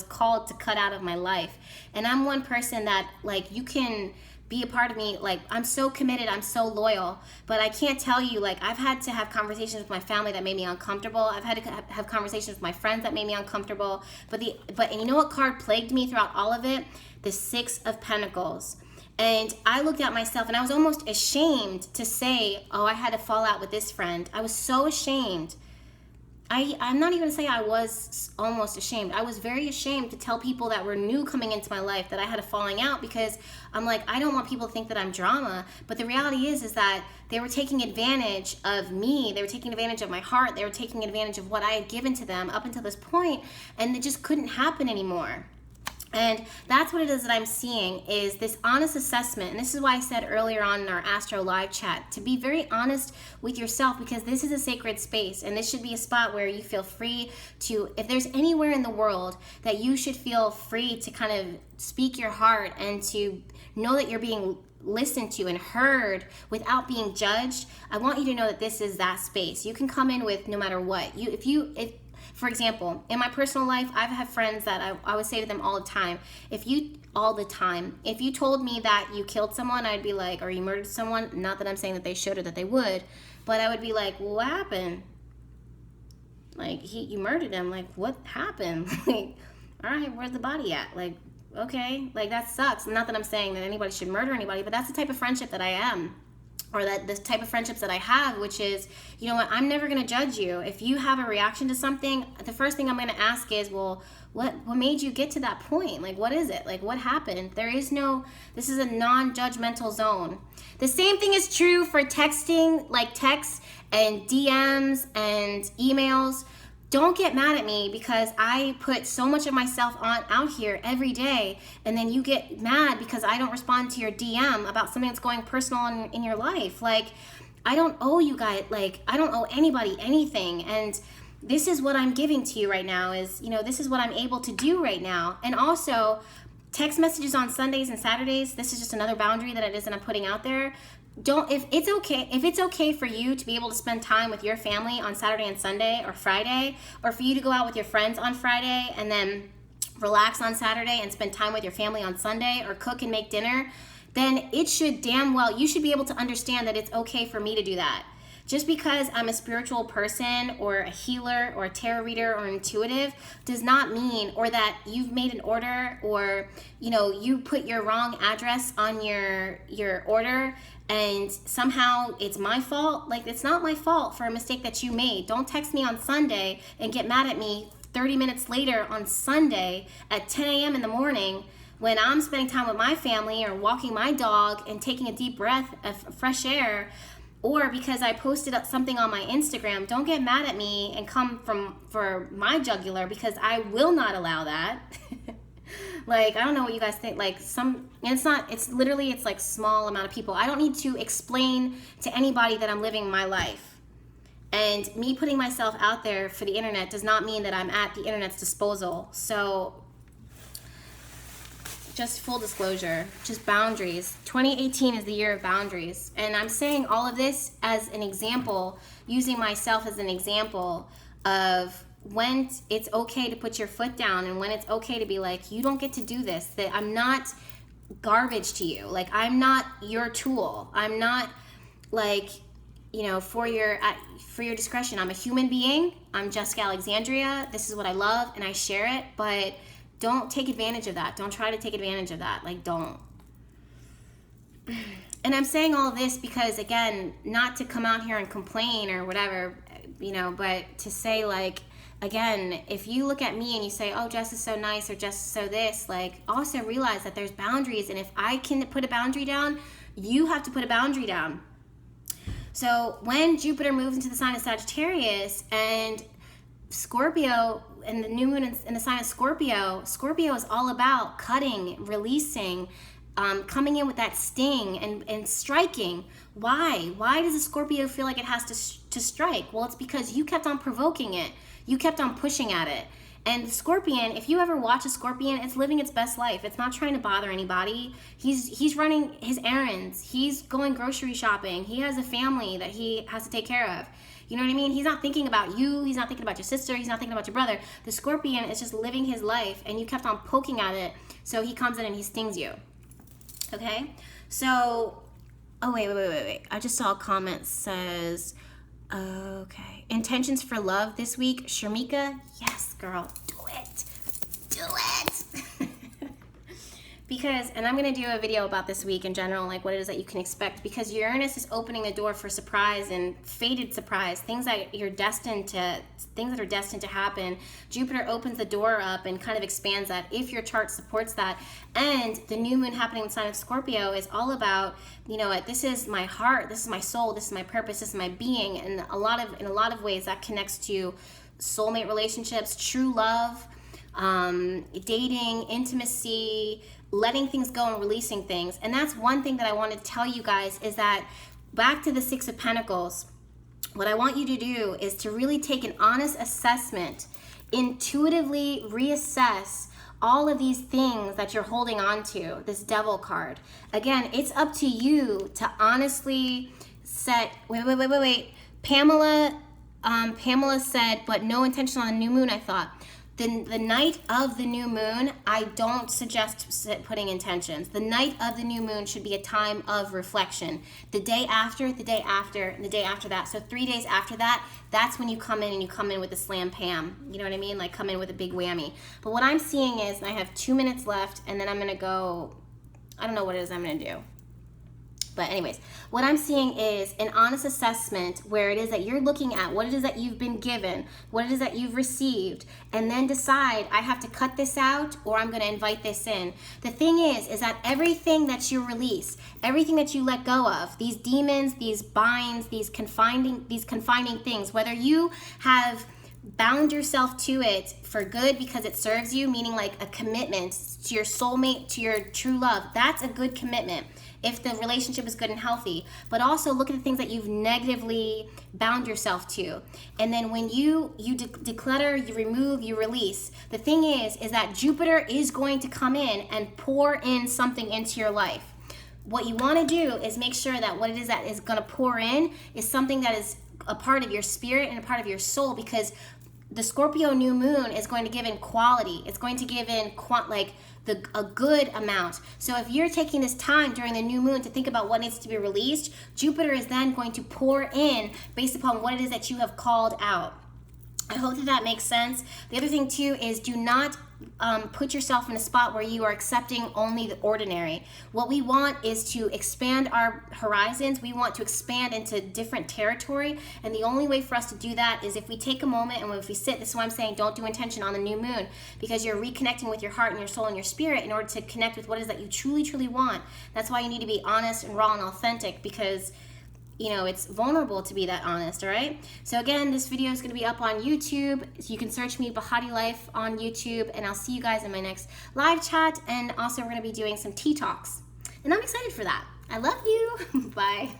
called to cut out of my life. And I'm one person that, like, you can be a part of me. Like, I'm so committed, I'm so loyal, but I can't tell you, like, I've had to have conversations with my family that made me uncomfortable. I've had to have conversations with my friends that made me uncomfortable. But you know what card plagued me throughout all of it? The Six of Pentacles. And I looked at myself and I was almost ashamed to say, oh, I had to fall out with this friend. I was so ashamed. I'm not even gonna say I was almost ashamed. I was very ashamed to tell people that were new coming into my life that I had a falling out, because I'm like, I don't want people to think that I'm drama. But the reality is that they were taking advantage of me. They were taking advantage of my heart. They were taking advantage of what I had given to them up until this point, and it just couldn't happen anymore. And that's what it is that I'm seeing, is this honest assessment. And this is why I said earlier on in our Astro live chat to be very honest with yourself, because this is a sacred space and this should be a spot where you feel free to, if there's anywhere in the world that you should feel free to kind of speak your heart and to know that you're being listened to and heard without being judged, I want you to know that this is that space. You can come in with no matter what. For example, in my personal life, I've had friends that I would say to them all the time, if you told me that you killed someone, I'd be like, or you murdered someone, not that I'm saying that they should or that they would, but I would be like, well, what happened? Like, you murdered him. Like, what happened? Like, all right, where's the body at? Like, okay, like, that sucks. Not that I'm saying that anybody should murder anybody, but that's the type of friendship that I am. Or that the type of friendships that I have, which is, you know what, I'm never going to judge you. If you have a reaction to something, the first thing I'm going to ask is, well, what made you get to that point? Like, what is it? Like, what happened? This is a non-judgmental zone. The same thing is true for texting, like texts and DMs and emails. Don't get mad at me because I put so much of myself out here every day, and then you get mad because I don't respond to your DM about something that's going personal in your life. Like, I don't owe you guys, like, I don't owe anybody anything. And this is what I'm giving to you right now is, you know, this is what I'm able to do right now. And also, text messages on Sundays and Saturdays, this is just another boundary that I'm putting out there. If it's okay for you to be able to spend time with your family on Saturday and Sunday or Friday, or for you to go out with your friends on Friday and then relax on Saturday and spend time with your family on Sunday, or cook and make dinner, then you should be able to understand that it's okay for me to do that. Just because I'm a spiritual person or a healer or a tarot reader or intuitive does not mean, or that you've made an order, or, you know, you put your wrong address on your order and somehow it's my fault. Like, it's not my fault for a mistake that you made. Don't text me on Sunday and get mad at me 30 minutes later on Sunday at 10 a.m. in the morning when I'm spending time with my family or walking my dog and taking a deep breath of fresh air, or because I posted up something on my Instagram, don't get mad at me and come for my jugular, because I will not allow that. Like, I don't know what you guys think. Like, it's literally like small amount of people. I don't need to explain to anybody that I'm living my life. And me putting myself out there for the internet does not mean that I'm at the internet's disposal. So, just full disclosure, just boundaries. 2018 is the year of boundaries. And I'm saying all of this as an example, using myself as an example of when it's okay to put your foot down and when it's okay to be like, you don't get to do this, that I'm not garbage to you. Like, I'm not your tool. I'm not like, you know, for your discretion. I'm a human being. I'm Jessica Alexandria. This is what I love and I share it, but don't take advantage of that. Don't try to take advantage of that. Like, don't. And I'm saying all of this because, again, not to come out here and complain or whatever, you know, but to say, like, again, if you look at me and you say, oh, Jess is so nice or Jess is so this, like, also realize that there's boundaries. And if I can put a boundary down, you have to put a boundary down. So when Jupiter moves into the sign of Sagittarius and Scorpio and the new moon in the sign of Scorpio is all about cutting, releasing, coming in with that sting and striking. Why? Why does a Scorpio feel like it has to strike? Well, it's because you kept on provoking it. You kept on pushing at it. And the Scorpion, if you ever watch a Scorpion, it's living its best life. It's not trying to bother anybody. He's running his errands. He's going grocery shopping. He has a family that he has to take care of. You know what I mean? He's not thinking about you. He's not thinking about your sister. He's not thinking about your brother. The Scorpion is just living his life, and you kept on poking at it, so he comes in and he stings you. Okay? So, oh, wait. I just saw a comment says, okay. Intentions for love this week. Sharmika, yes, girl. Do it. Do it. Because, and I'm going to do a video about this week in general, like what it is that you can expect, because Uranus is opening the door for surprise and fated surprise, things that are destined to happen. Jupiter opens the door up and kind of expands that if your chart supports that. And the new moon happening in the sign of Scorpio is all about, you know what, this is my heart, this is my soul, this is my purpose, this is my being. And in a lot of ways that connects to soulmate relationships, true love, dating, intimacy, letting things go and releasing things. And that's one thing that I want to tell you guys, is that back to the Six of Pentacles, what I want you to do is to really take an honest assessment, intuitively reassess all of these things that you're holding on to, this Devil card. Again, it's up to you to honestly set, wait. Pamela said, but no intention on the new moon, I thought. The night of the new moon, I don't suggest putting intentions. The night of the new moon should be a time of reflection. The day after, the day after, and the day after that. So 3 days after that, that's when you come in, and you come in with a slam pam. You know what I mean? Like, come in with a big whammy. But what I'm seeing is, and I have 2 minutes left, and then I'm going to go, I don't know what it is I'm going to do. But anyways, what I'm seeing is an honest assessment where it is that you're looking at what it is that you've been given, what it is that you've received, and then decide, I have to cut this out or I'm going to invite this in. The thing is that everything that you release, everything that you let go of, these demons, these binds, these confining things, whether you have bound yourself to it for good because it serves you, meaning like a commitment to your soulmate, to your true love, that's a good commitment if the relationship is good and healthy. But also look at the things that you've negatively bound yourself to. And then when you declutter, you remove, you release. The thing is that Jupiter is going to come in and pour in something into your life. What you want to do is make sure that what it is that is going to pour in is something that is a part of your spirit and a part of your soul, because the Scorpio new moon is going to give in quality. It's going to give in a good amount. So if you're taking this time during the new moon to think about what needs to be released, Jupiter is then going to pour in based upon what it is that you have called out. I hope that makes sense. The other thing too is do not put yourself in a spot where you are accepting only the ordinary. What we want is to expand our horizons. We want to expand into different territory, and the only way for us to do that is if we take a moment and if we sit. This is why I'm saying don't do intention on the new moon, because you're reconnecting with your heart and your soul and your spirit in order to connect with what it is that you truly, truly want. That's why you need to be honest and raw and authentic, because you know, it's vulnerable to be that honest, all right? So again, this video is going to be up on YouTube. So you can search me, Behatilife, on YouTube, and I'll see you guys in my next live chat. And also, we're going to be doing some tea talks. And I'm excited for that. I love you. Bye.